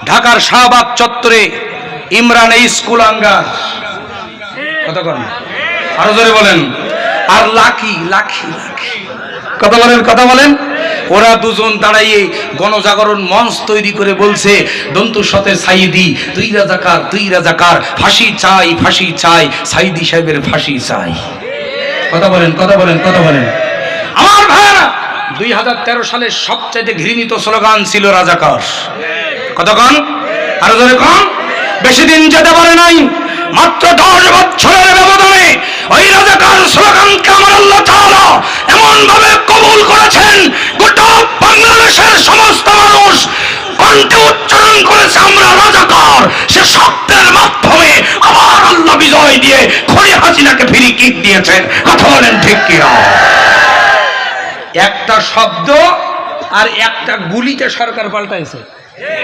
ঢাকার শাহবাগ চত্বরে ইমরান স্কুল আঙ্গার কতক্ষণ আরো জোরে বলেন, আর লাখি লাখি লাখি কথা বলেন। ওরা দুজন দাঁড়াইয়ে গণজাগরণ মঞ্চ তৈরি করে বলছে দন্তু সতে সাইদি তুই রাজাকার, ফাঁসি চাই সাইদি সাহেবের ফাঁসি চাই। কথা বলেন। আমার ভাইরা 2013 সালের সবচেয়ে ঘৃণিত স্লোগান ছিল রাজাকার। কতক্ষণ আরো জোরে কম। বেশি দিন যেতে পারে নাই, মাত্র 10 বছরের ব্যবধানে ওই রাজাকার স্লোগানকে আমার আল্লাহ তাআলা এমন ভাবে কবুল করেছেন, গোটা বাংলাদেশের সমস্ত মানুষ কণ্ঠে উচ্চারণ করেছে আমরা রাজাকার। সে শব্দের মাধ্যমে আবার আল্লাহ বিজয় দিয়ে খনি হাসিনাকে ফ্রি কিক দিয়েছেন। কথা বলেন ঠিক কিনা? একটা শব্দ আর একটা গুলিতে সরকার পাল্টাইছে।